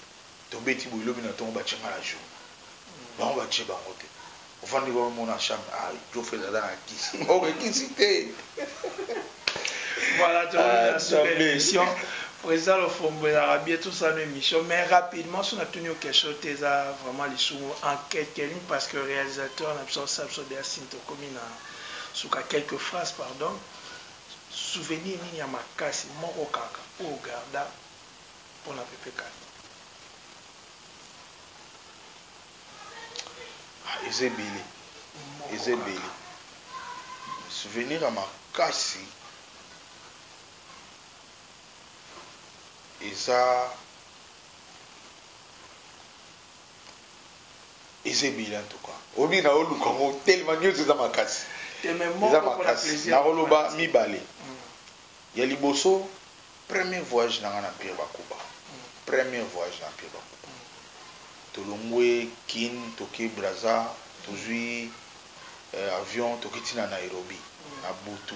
To beti bo lobi na tonga ba chenga la jour. Ba on va cheba ngote. Ofandi ko mona chambre ah jo fait ça dans la kiss. Oh qui cité. Voilà, tu as l'émission. Président le Fombo Arabie, tout ça, une émission. Mais rapidement, si on a tenu quelque chose, tu as vraiment les sous enquête parce que le réalisateur n'a pas ça, ça a été commis sous quelques phrases, pardon. Souvenir, il y a ma casse, mon kaka, ou garda, pour la PPK. Ezebeli. Ezebeli. Souvenir à ma casse. Eza ezebili en tout cas obi na oluka ngo tellement nyonso eza makasi eza makasi na koloba mibale ya liboso premier voyage na nga na Pierre Bakuba premier voyage na Pierre Bakuba tolongwe kin toke Brazza tozwi avion tokiti na Nairobi na butu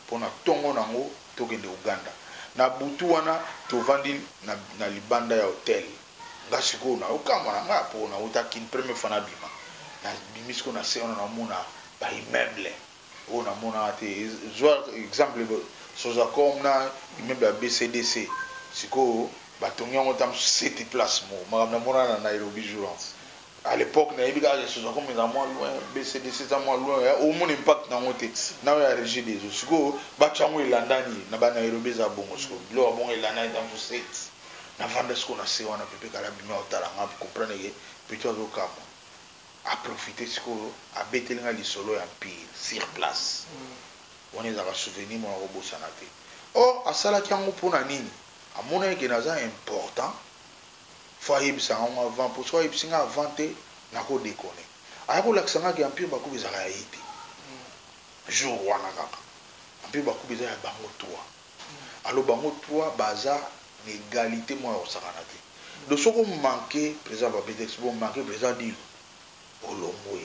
pona tongo nango tokende Uganda na butu wana tovandi na libanda ya hotel ngasiko na okamwana nga po na utakin premier fana bima na bimisko na seona na mona ba immeuble o na mona te zo exemple soza comme na immeuble ya BCDC siko batonyango tam 7 place mo na mona na Nairobi jourance à l'époque na yebika les choses comme dans moi loin BCDC dans moi loin au mon impact na ngote na ya régie des autres siko ba chango ilandani na ba Nairobi za bongo siko lo bon ilandani dans 7 na vendre ce qu'on a c'est on a pépé kala bima otala nga comprendre que plutôt au camp à profiter siko a betelinga li solo ya pire sur place on est à souvenir mon robot sanate oh asala kyango pona nini amona ke naza important faut yebisa ngo avant pour soi yebisa avant te na ko déconner ayako laksanga ke Empire Bakuba za ya ite jour wana kaka Empire Bakuba za ya bango 3 alo bango 3 baza l'égalité moi au sakanate de ce qu'on manquait président Babetex bon manquer président dit olomwe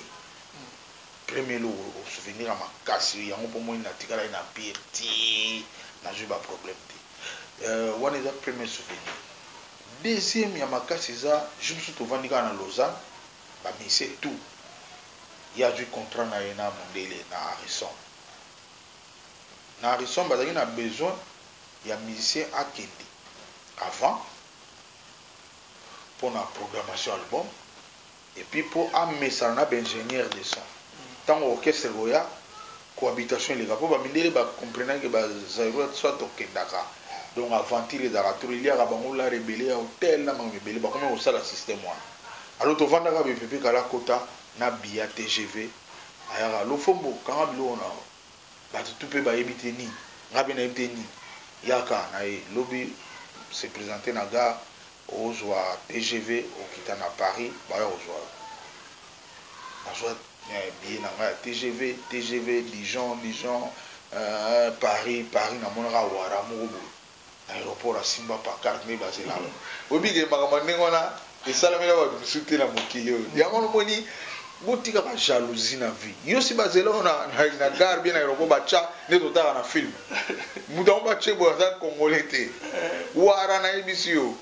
premier lo souvenir à ma casse yango pour moi na tikala na pire ti na juba problème te one is a premier souvenir deuxième ya makasi eza jimsu tovandi kaka na Lausanne bamise tout ye azwi contrat na ye na mondele na Harrison. Na Harrison bazalaki na besoin ya musicien akende avant pour la programmation album et puis pour amesana na ingénieur de son tant orchestre goya cohabitation les gars pour ba mindele ba comprendre que ba zairo soit okendaka donc aventure les arato il y a bango la rebelle hôtel na mabele ba comment ça le système wana alors to vanda ka bpp kala kota na bia TGV ayara lo fombo kanga bilo na ba tout peut ba ebite ni ngabe na ebite ni yaka na lobby se présenter na gare ozwa TGV okita na Paris ba ozwa billet na nga TGV Dijon Paris na monaka wara moko aéroport à Simba Pancarte ne bazela obige makambo ndenge wana esalamela bato mosusu te na mokili oyo yango nomoni botika ba jalousie na vie yo si bazela na gare bien na aéroport bacha nde totaka na film mutu yango bache boye aza congolais te wara na yebisi yo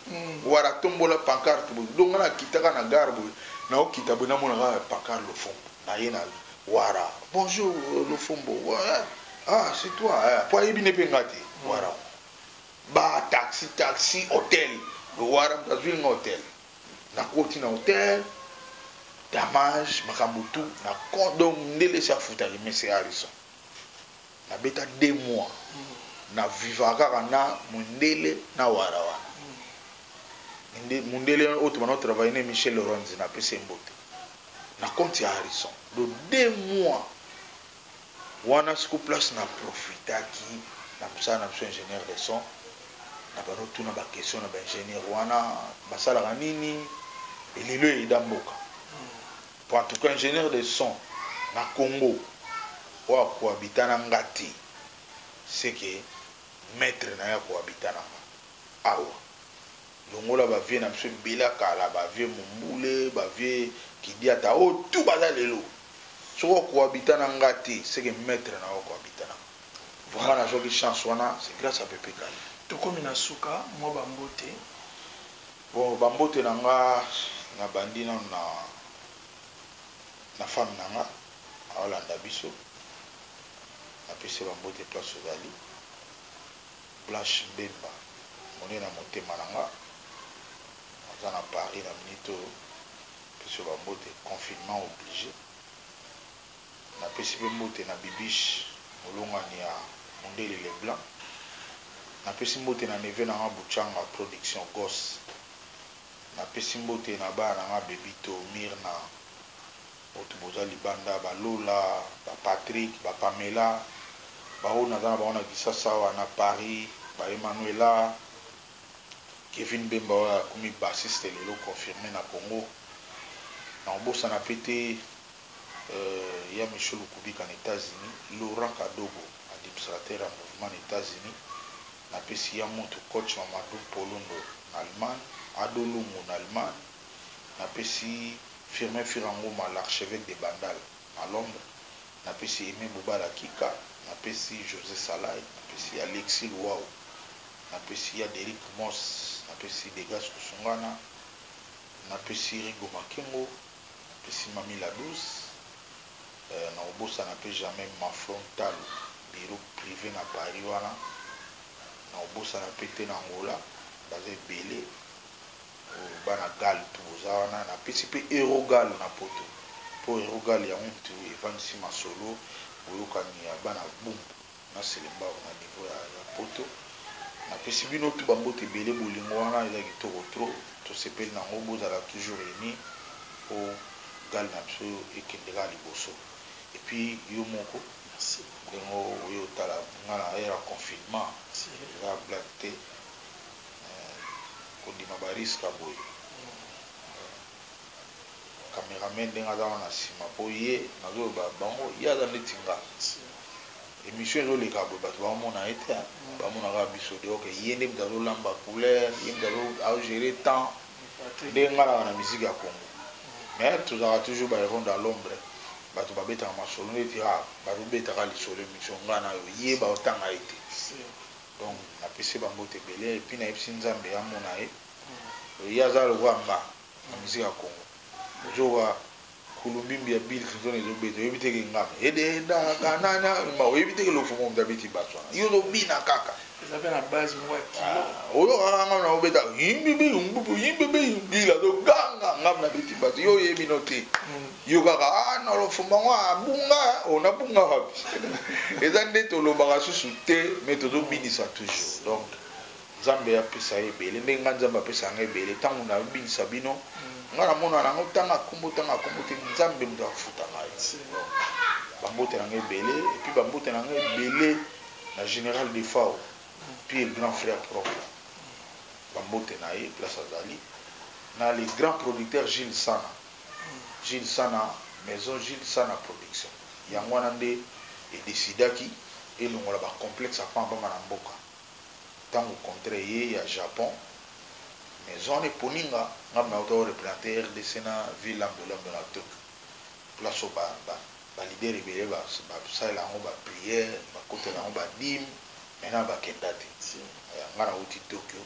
wara tombola pancarte boye donc na kitaka na gare boye na okita boye namonaka pancarte lofombo na ye na wara bonjour lofombo ah c'est toi po ayebi ne mpe nga te wara ba taxi hôtel le wara mtazwi nga hôtel na koti na hôtel damage makambo tout na compte donc ndele si afutaki mese Harrison na beta 2 mois na vivaka kaka na mondele na wara wana mondele oyo tumana travailler na Michel Lorenzi na pese mbote na compte ya Harrison de 2 mois wana siku place na profitaki na msana na biso ingénieur de son na bano tuna ba question na ba ingénieur wana basalaka nini elelo eyida mboka pour en tout cas ingénieur de son na Congo oyo kohabita na nga te c'est que maître na ya kohabita na nga awa longola bavie na biso ebele kala bavie mombule bavie kidiata oyo tu baza lelo soko kohabita na nga te c'est que maître na yo kohabita na nga vraiment nazwaki chance wana c'est grâce à Pepe Kale tokomi na suka mwa bambote bon bambote na nga na bandi nano na femme na nga aolanda biso napesi bambote place ozali Blanche Mbemba mone na motema na nga aza na Paris na minute oyo pesi bambote confinement obligé napesi mpe mbote na Bibiche molongani ya mondele Leblanc napesi mbote na neve na nga Buchanga production Gos napesi mbote na bana na nga Bebito Mirna oto boza libanda balola Patrick Pamela bao naza na baona Kisasa wana Paris Emmanuela Kevin Bemba oyo akomi bassiste lelo confirmé na Congo na obosa na pete ya Michel Kubika na États-Unis Laurent Kadogo administrateur ya mouvement na États-Unis napesi ya moto coach Mamadou Polondo na Allemagne Adolungu na Allemagne napesi Firmin Firangoma l'archevêque de Bandal à Londres napesi Aimé Boubala Kika napesi José Salai napesi Alexis Luau napesi ya Derek Moss napesi Degas Kusungana napesi Rigo Makengo napesi Mami la Douce na obosa napesi jamais Mafrontal bureau privé na Paris wana na obosa na pete na Angola baza ebele bana gal tuza wana napesi mpe Erogal na poto po Erogal ya muntu evandisi masolo boyokani ya bana bumbu na selemba na niveau ya poto napesi bino tu bambote ebele bolingo wana eza kitoko tro tosepeli nango bozala toujours réuni po gal na biso ekendeka liboso et puis yo moko ndenge oyo otala nga na era confinement eza blague te kondima bariska boye cameraman ndenge aza wana na nsima po ye nazoyoba bango ye aza neti nga émission ezoleka boye bato bamona ye te bamonaka biso de oke ye nde mutu azolamba couleur ye mutu azogere temps ndenge nga naka na musique ya Congo mais tozalaka toujours bahéron dans l'ombre bato babetaka masolo neti bato betaka lisolo émission nga na yo ye baotanga ye te donc napesi bango te ebele epuis nayebisi nzambe amona ye yaza le wamba na musique ya Congo jowa kulumimbi ya Bill Clinton ezobeta oyebi teke ngame edenda kanana ma oyebi teke lofumo mdabiti baswa yo lobina kaka ezapena na base mwa kilo oyo kaka ngam na obeta yimbibi yumbila do ganga ngam na biti baswa yo yebi note yo kaka na lofumo ngwa abunga ona bunga wapi eza nde tolobaka susu te mais tozobinisa toujours donc Nzambe apesa ebele ndenge nga Nzambe apesa nga ebele ntango na binisa bino nga namona nango tanga kombo te Nzambe moto afuta ngai bambote na nga ebele epuis bambote na nga ebele na général de Fao puis le grand frère propre bambote na ye place azali na le grand producteur Gilles Sana maison Gilles Sana production yango wana nde edesidaki elongola bacomplexe apambama na mboka tango contre ye ya Japon maison ne poninga ngam auto représenter RDC na ville ambulambe na tok place au ba leader ebele ba sala ngo ba prière ba côté na ngo ba dim mena ba kendate ngana uti Tokyo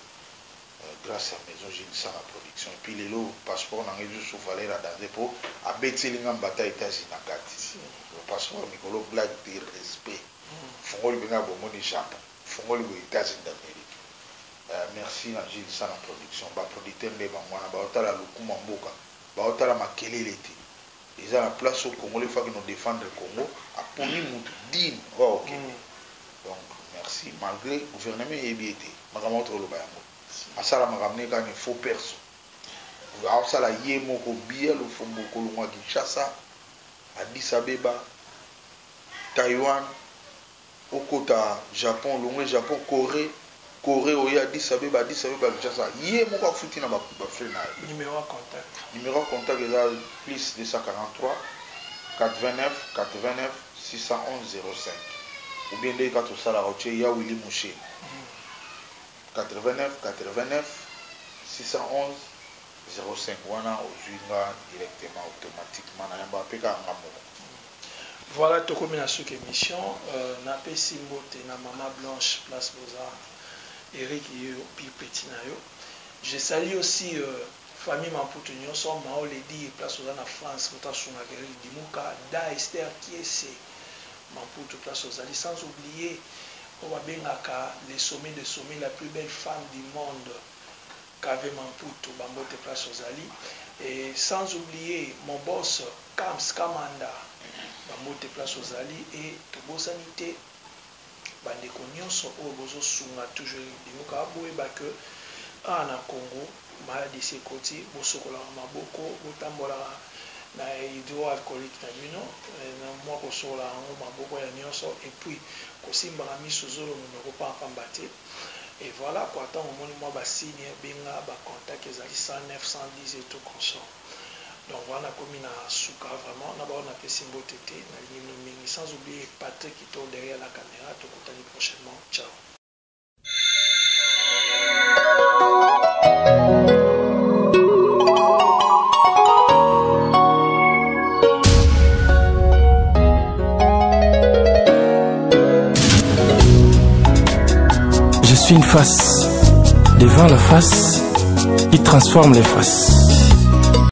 grâce à maison Gilles Sana production et puis lelo passeport na ngezu sous valeur à danger pour abeteli ngamba ta États-Unis na kati le passeport Nicolo blague de respect fongoli benga bomoni Japon fongoli aux États-Unis d'Amérique. Merci à Gilles Sana production ba producteur de bangwana ba otala lukuma mboka ba otala makelele te ils ont la place au Congo les fois que nous défendre le Congo a poni mutu din oh, OK donc merci malgré le gouvernement ebiété makamoto lo bayango asala makamne ka ne faux perso asala yemo ko bia lo fombo ko lungwa Kinshasa Addis Abeba Taïwan okota Japon longwe Japon Corée oya Addis Abeba Kinshasa yé moko afuti na ba frère na numéro de contact est plus 243 89 611 05 ou bien les quatre sala rocher ya Willy Mouché 89 611 05 wana ozuinga directement automatiquement na yamba peka ngamo. Voilà, tout comme une émission, na pesi mbote na Maman Blanche place Bozar, Eric et Petit Nayo. Je salue aussi famille Maputo Nyonso Mao Ledi place Bozar na France, Mota Sunga Eric Dimuka, Da Esther Kiese Maputo place Bozar. Sans oublier Obabengaka les sommets de sommets, la plus belle femme du monde, Kave Maputo Bambote place Bozali. Et sans oublier mon boss Kams Kamanda. Bamote place aux alliés et Tobo Sanité bandeko nyonso oyo bozosunga toujours dimuka boyeba ke na Congo maladie sekoti bosokola maboko botambola na hydroalcoolique na bino na mwa kosokola yango maboko ya nyonso et puis kosimbaka miso zolo monoko pamba te et voilà quoi tant omoni mwa basigne benga bacontact ezali 109 110 et tout consort. Donc voilà comme il a souka vraiment d'abord on a fait symbole tété sans oublier Patrick qui tourne derrière la caméra tout le prochainement ciao. Je suis une face devant la face qui transforme les faces.